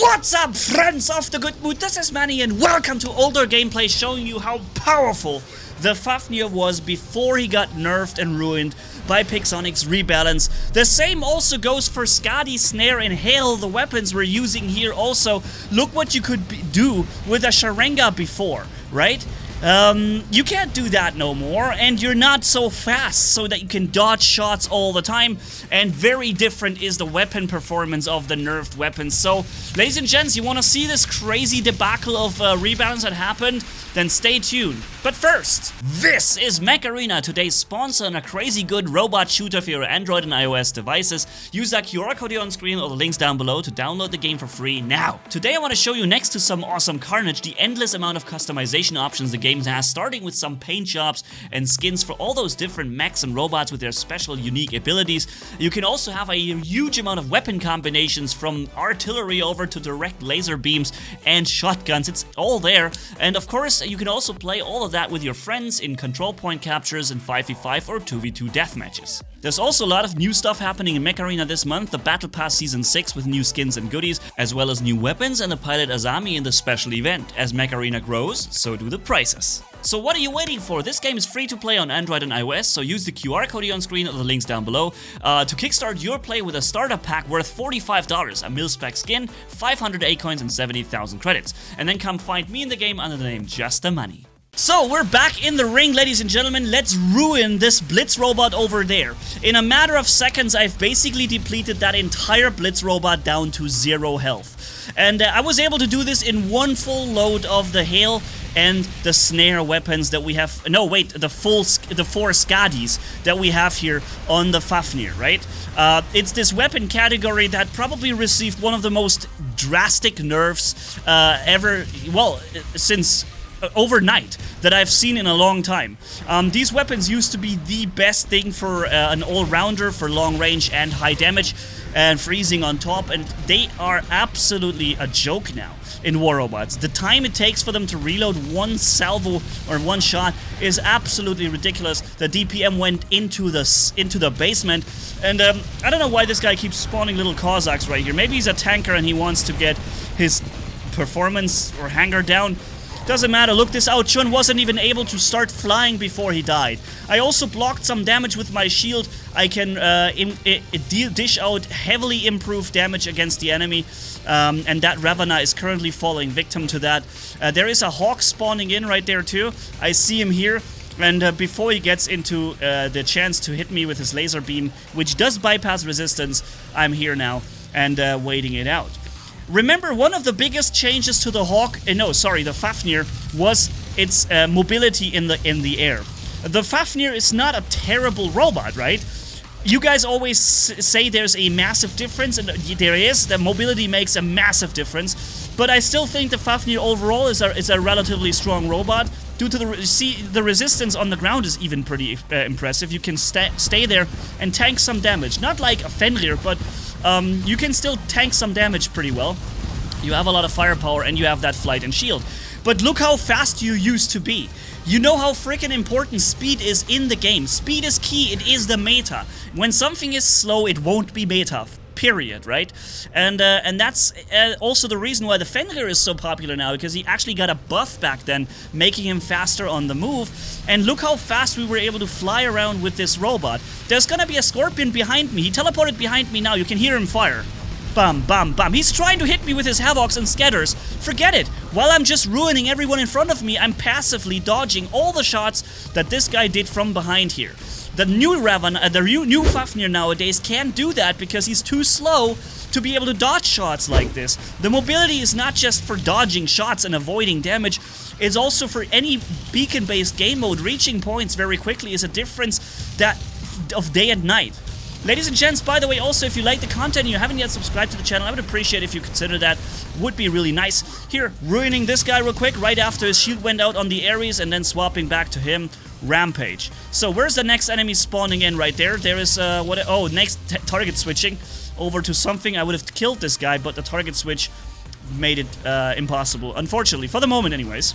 What's up, friends of the good mood? This is Manni and welcome to older gameplay showing you how powerful the Fafnir was before he got nerfed and ruined by Pixonic's rebalance. The same also goes for Skadi, Snaer, and Hail, the weapons we're using here also. Look what you could do with a Sharenga before, right? You can't do that no more, and you're not so fast so that you can dodge shots all the time, and very different is the weapon performance of the nerfed weapons. So, ladies and gents, you want to see this crazy debacle of rebalance that happened? Then stay tuned. But first, this is Mecha Arena, today's sponsor and a crazy good robot shooter for your Android and iOS devices. Use that QR code here on screen or the links down below to download the game for free now. Today I want to show you, next to some awesome carnage, the endless amount of customization options the game has, starting with some paint jobs and skins for all those different mechs and robots with their special unique abilities. You can also have a huge amount of weapon combinations, from artillery over to direct laser beams and shotguns. It's all there, and of course you can also play all of that with your friends in control point captures and 5v5 or 2v2 deathmatches. There's also a lot of new stuff happening in Mecha Arena this month: the Battle Pass Season 6 with new skins and goodies, as well as new weapons and the pilot Azami in the special event. As Mecha Arena grows, so do the prices. So what are you waiting for? This game is free to play on Android and iOS, so use the QR code here on screen or the links down below to kickstart your play with a starter pack worth $45, a mil-spec skin, 500 A-coins and 70,000 credits. And then come find me in the game under the name Just the Money. So, we're back in the ring, ladies and gentlemen. Let's ruin this Blitz robot over there. In a matter of seconds, I've basically depleted that entire Blitz robot down to 0 health. And I was able to do this in one full load of the Hail and the Snare weapons that we have. No, wait, the 4 Skadis that we have here on the Fafnir, right? It's this weapon category that probably received one of the most drastic nerfs ever, well, since overnight, that I've seen in a long time. These weapons used to be the best thing for an all-rounder for long range and high damage and freezing on top, and they are absolutely a joke now in War Robots. The time it takes for them to reload one salvo or one shot is absolutely ridiculous. The DPM went into the basement, and I don't know why this guy keeps spawning little Cossacks right here. Maybe he's a tanker and he wants to get his performance or hangar down. Doesn't matter. Look this out. Chun wasn't even able to start flying before he died. I also blocked some damage with my shield. I can dish out heavily improved damage against the enemy, and that Ravana is currently falling victim to that. There is a Hawk spawning in right there too. I see him here, and before he gets into the chance to hit me with his laser beam, which does bypass resistance, I'm here now and waiting it out. Remember, one of the biggest changes to the Hawk, the Fafnir, was its mobility in the air. The Fafnir is not a terrible robot, right? You guys always say there's a massive difference, and there is. The mobility makes a massive difference, but I still think the Fafnir overall is a relatively strong robot. Due to the resistance on the ground is even pretty impressive. You can stay there and tank some damage. Not like a Fenrir, but you can still tank some damage pretty well. You have a lot of firepower and you have that flight and shield. But look how fast you used to be. You know how freaking important speed is in the game. Speed is key. It is the meta. When something is slow, it won't be meta. Period, right? And that's also the reason why the Fenrir is so popular now, because he actually got a buff back then, making him faster on the move. And look how fast we were able to fly around with this robot. There's gonna be a Scorpion behind me. He teleported behind me now. You can hear him fire. Bam, bam, bam. He's trying to hit me with his Havocs and Scatters. Forget it. While I'm just ruining everyone in front of me, I'm passively dodging all the shots that this guy did from behind here. The new Ravana, the new Fafnir nowadays can't do that because he's too slow to be able to dodge shots like this. The mobility is not just for dodging shots and avoiding damage, it's also for any beacon-based game mode. Reaching points very quickly is a difference of day and night. Ladies and gents, by the way, also, if you like the content and you haven't yet subscribed to the channel, I would appreciate if you consider that. Would be really nice. Here, ruining this guy real quick right after his shield went out on the Ares, and then swapping back to him. Rampage. So where's the next enemy spawning in right there? There is next target switching over to something. I would have killed this guy, but the target switch made it impossible, unfortunately, for the moment anyways.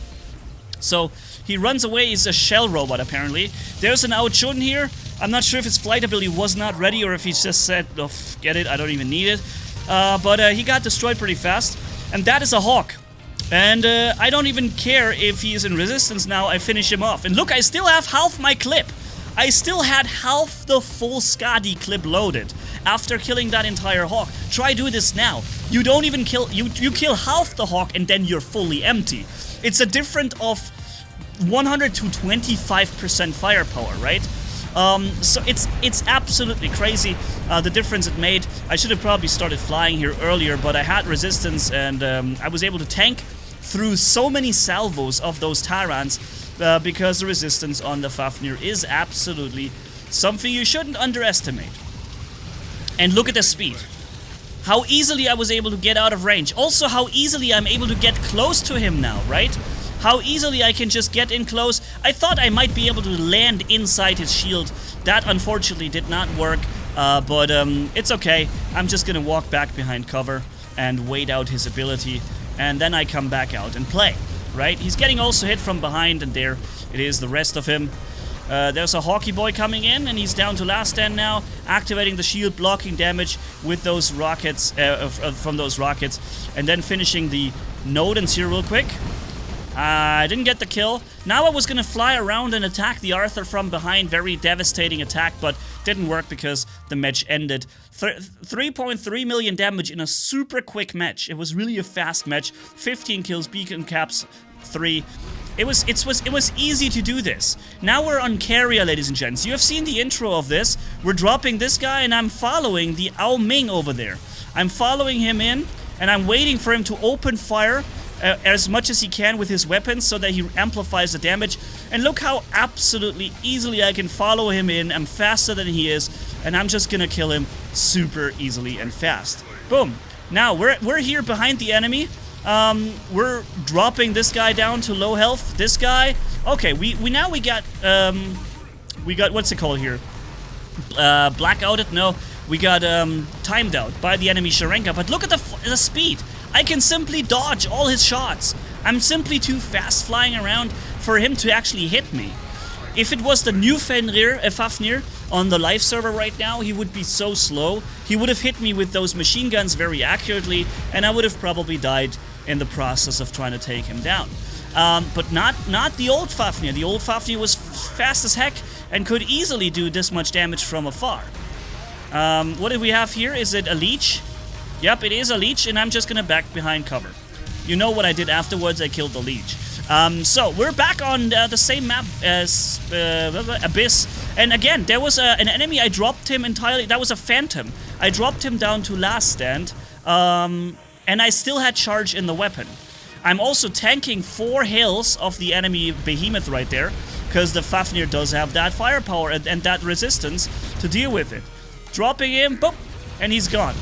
So he runs away. He's a shell robot apparently. There's an Ao-Chun here. I'm not sure if his flight ability was not ready or if he just said, oh, get it, I don't even need it. But he got destroyed pretty fast. And that is a Hawk. And I don't even care if he is in resistance now, I finish him off. And look, I still have half my clip. I still had half the full Skadi clip loaded after killing that entire Hawk. Try do this now. You don't even kill, you kill half the Hawk and then you're fully empty. It's a difference of 100 to 25% firepower, right? So it's absolutely crazy, the difference it made. I should have probably started flying here earlier, but I had resistance and I was able to tank through so many salvos of those Tyrants because the resistance on the Fafnir is absolutely something you shouldn't underestimate. And look at the speed. How easily I was able to get out of range. Also how easily I'm able to get close to him now, right? How easily I can just get in close. I thought I might be able to land inside his shield. That unfortunately did not work, but it's okay. I'm just gonna walk back behind cover and wait out his ability, and then I come back out and play, right? He's getting also hit from behind, and there it is, the rest of him. There's a Hawky Boy coming in, and he's down to last stand now, activating the shield, blocking damage with those rockets, from those rockets, and then finishing the Nodens here real quick. I didn't get the kill. Now I was gonna fly around and attack the Arthur from behind. Very devastating attack, but didn't work because the match ended. 3.3 million damage in a super quick match. It was really a fast match. 15 kills, beacon caps 3. It was easy to do this. Now we're on Carrier, ladies and gents. You have seen the intro of this. We're dropping this guy and I'm following the Ao Ming over there. I'm following him in and I'm waiting for him to open fire as much as he can with his weapons so that he amplifies the damage. And look how absolutely easily I can follow him in. I'm faster than he is, and I'm just gonna kill him super easily and fast. Boom. Now we're here behind the enemy. We're dropping this guy down to low health. This guy, okay, we got what's it called here? Blackouted? No, we got timed out by the enemy Sharenka. But look at the speed. I can simply dodge all his shots. I'm simply too fast flying around for him to actually hit me. If it was the new Fafnir on the live server right now, he would be so slow. He would have hit me with those machine guns very accurately, and I would have probably died in the process of trying to take him down. But not the old Fafnir. The old Fafnir was fast as heck and could easily do this much damage from afar. What do we have here? Is it a leech? Yep, it is a leech, and I'm just gonna back behind cover. You know what I did afterwards? I killed the leech. So we're back on the same map as Abyss, and again there was an enemy. I dropped him entirely. That was a phantom. I dropped him down to last stand, and I still had charge in the weapon. I'm also tanking 4 hills of the enemy behemoth right there, because the Fafnir does have that firepower and that resistance to deal with it. Dropping him, boop, and he's gone.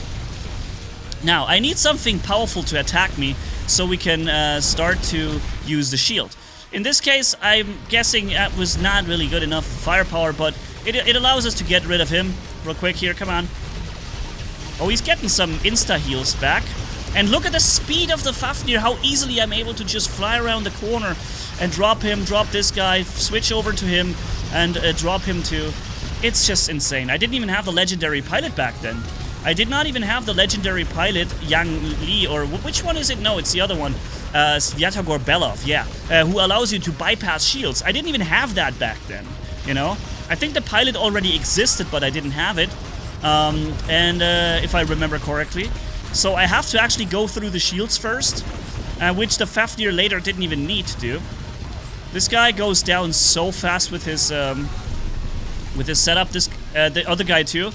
Now, I need something powerful to attack me so we can start to use the shield. In this case, I'm guessing that was not really good enough firepower, but it allows us to get rid of him real quick here. Come on. Oh, he's getting some insta-heals back. And look at the speed of the Fafnir, how easily I'm able to just fly around the corner and drop him, drop this guy, switch over to him, and drop him too. It's just insane. I didn't even have the legendary pilot back then. I did not even have the legendary pilot, Yang Li, or which one is it? No, it's the other one. Svyatogor Belov, yeah. Who allows you to bypass shields. I didn't even have that back then, you know? I think the pilot already existed, but I didn't have it. If I remember correctly. So I have to actually go through the shields first, which the Fafnir later didn't even need to do. This guy goes down so fast with his setup. The other guy too.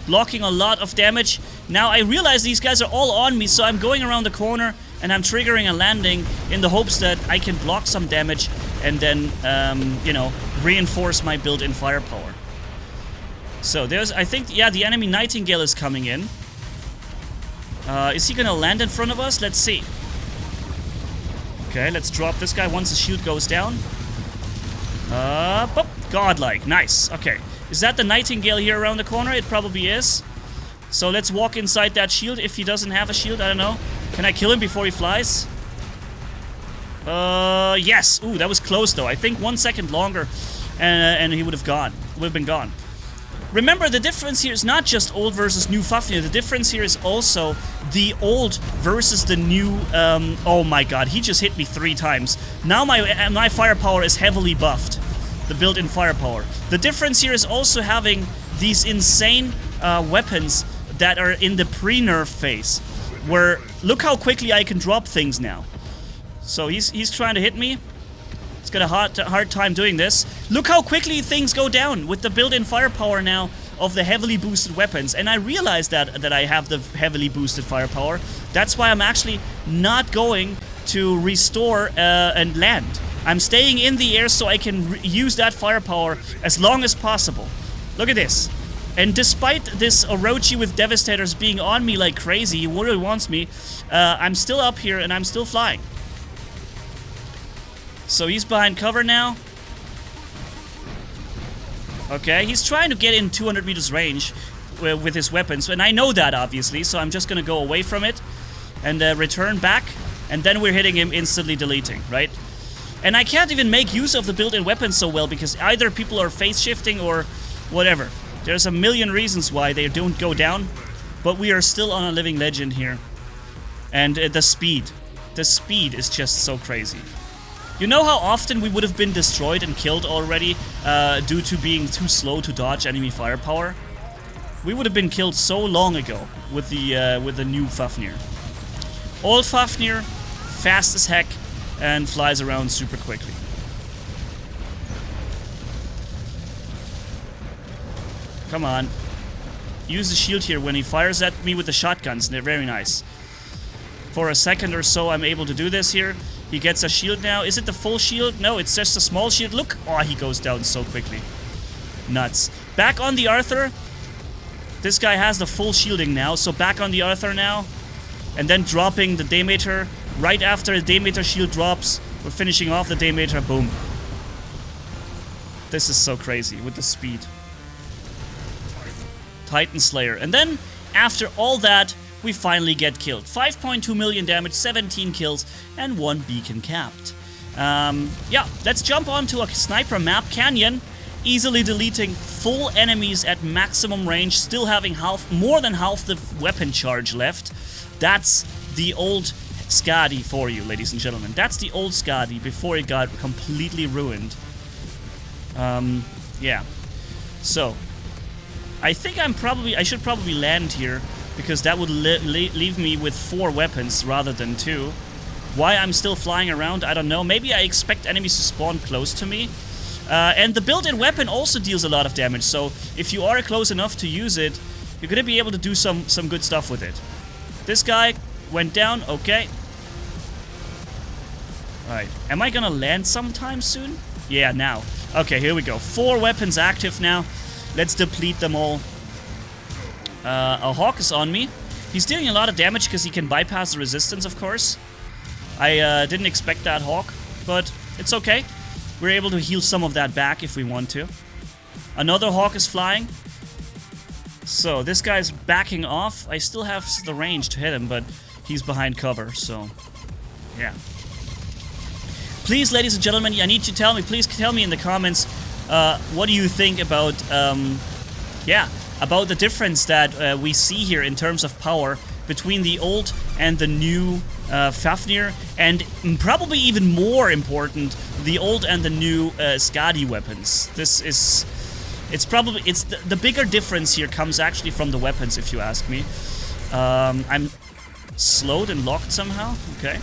Blocking a lot of damage. Now I realize these guys are all on me, so I'm going around the corner and I'm triggering a landing in the hopes that I can block some damage and then, you know, reinforce my built-in firepower. So there's, I think, yeah, the enemy Nightingale is coming in. Is he gonna land in front of us? Let's see. Okay, let's drop this guy once the shield goes down. Boop, godlike, nice, okay. Is that the Nightingale here around the corner? It probably is. So let's walk inside that shield if he doesn't have a shield. I don't know. Can I kill him before he flies? Yes. Ooh, that was close though. I think 1 second longer and he would have gone. Would have been gone. Remember, the difference here is not just old versus new Fafnir. The difference here is also the old versus the new... oh my god, he just hit me 3 times. Now my firepower is heavily buffed. The built-in firepower. The difference here is also having these insane weapons that are in the pre-nerf phase. Where, look how quickly I can drop things now. So he's trying to hit me. He's got a hard time doing this. Look how quickly things go down with the built-in firepower now of the heavily boosted weapons. And I realize that I have the heavily boosted firepower. That's why I'm actually not going to restore and land. I'm staying in the air so I can use that firepower as long as possible. Look at this. And despite this Orochi with Devastators being on me like crazy, he really wants me, I'm still up here and I'm still flying. So he's behind cover now. Okay, he's trying to get in 200 meters range with his weapons, and I know that obviously, so I'm just gonna go away from it and return back, and then we're hitting him, instantly deleting, right? And I can't even make use of the built-in weapons so well because either people are phase shifting or whatever. There's a million reasons why they don't go down, but we are still on a living legend here. And the speed is just so crazy. You know how often we would have been destroyed and killed already due to being too slow to dodge enemy firepower? We would have been killed so long ago with the new Fafnir. Old Fafnir, fast as heck, and flies around super quickly. Come on. Use the shield here when he fires at me with the shotguns. They're very nice. For a second or so I'm able to do this here. He gets a shield now. Is it the full shield? No, it's just a small shield. Look! Oh, he goes down so quickly. Nuts. Back on the Arthur. This guy has the full shielding now, so back on the Arthur now. And then dropping the Daymater. Right after the Daymater shield drops, we're finishing off the Daymater. Boom. This is so crazy with the speed. Titan Slayer. And then, after all that, we finally get killed. 5.2 million damage, 17 kills, and 1 beacon capped. Yeah, let's jump onto a sniper map, Canyon. Easily deleting full enemies at maximum range, still having more than half the weapon charge left. That's the old Skadi for you, ladies and gentlemen. That's the old Skadi before it got completely ruined. Yeah. So, I think I should probably land here, because that would leave me with 4 weapons rather than 2. Why I'm still flying around, I don't know. Maybe I expect enemies to spawn close to me. And the built-in weapon also deals a lot of damage, so if you are close enough to use it, you're gonna be able to do some good stuff with it. This guy went down, okay. Alright, am I gonna land sometime soon? Yeah, now. Okay, here we go. 4 weapons active now. Let's deplete them all. A Hawk is on me. He's dealing a lot of damage because he can bypass the resistance, of course. I didn't expect that Hawk, but it's okay. We're able to heal some of that back if we want to. Another Hawk is flying. So, this guy's backing off. I still have the range to hit him, but he's behind cover, so... yeah. Please, ladies and gentlemen, I need you to tell me, please tell me in the comments, what do you think about, yeah, about the difference that we see here in terms of power between the old and the new Fafnir, and probably even more important, the old and the new Skadi weapons. This is... it's the bigger difference here comes actually from the weapons, if you ask me. I'm slowed and locked somehow. Okay.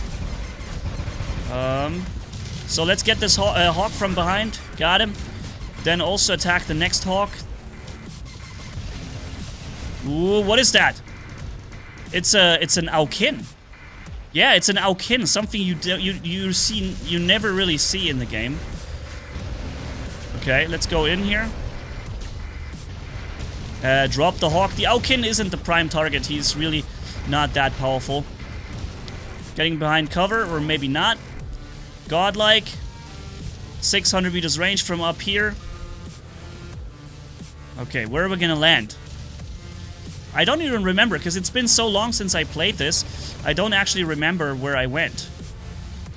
So let's get this Hawk from behind. Got him. Then also attack the next Hawk. Ooh, what is that? It's an Aukin. Yeah, it's an Aukin. Something you never really see in the game. Okay, let's go in here. Drop the Hawk. The Aukin isn't the prime target. He's really not that powerful. Getting behind cover, or maybe not. Godlike. 600 meters range from up here. Okay, where are we gonna land? I don't even remember, because it's been so long since I played this. I don't actually remember where I went.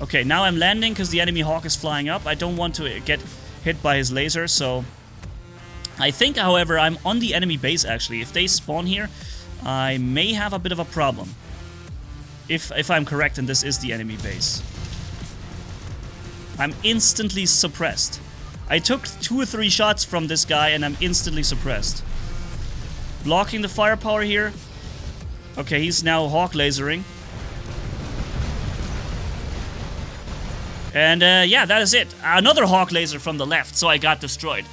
Okay, now I'm landing because the enemy Hawk is flying up. I don't want to get hit by his laser, so... I think, however, I'm on the enemy base, actually. If they spawn here, I may have a bit of a problem. If I'm correct and this is the enemy base. I'm instantly suppressed. I took 2 or 3 shots from this guy and I'm instantly suppressed. Blocking the firepower here. Okay, he's now hawk lasering. And yeah, that is it. Another hawk laser from the left, so I got destroyed.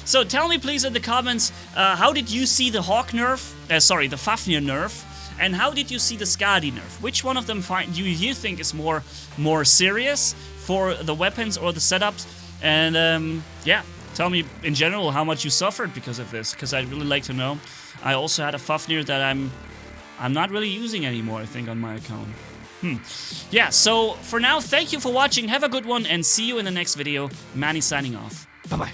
So tell me please in the comments, how did you see the hawk nerf? Sorry, the Fafnir nerf. And how did you see the Skadi nerf? Which one of them do you think is more serious for the weapons or the setups? And yeah, tell me in general how much you suffered because of this, because I'd really like to know. I also had a Fafnir that I'm not really using anymore, I think, on my account. Yeah, so for now, thank you for watching, have a good one, and see you in the next video. Manni signing off. Bye-bye.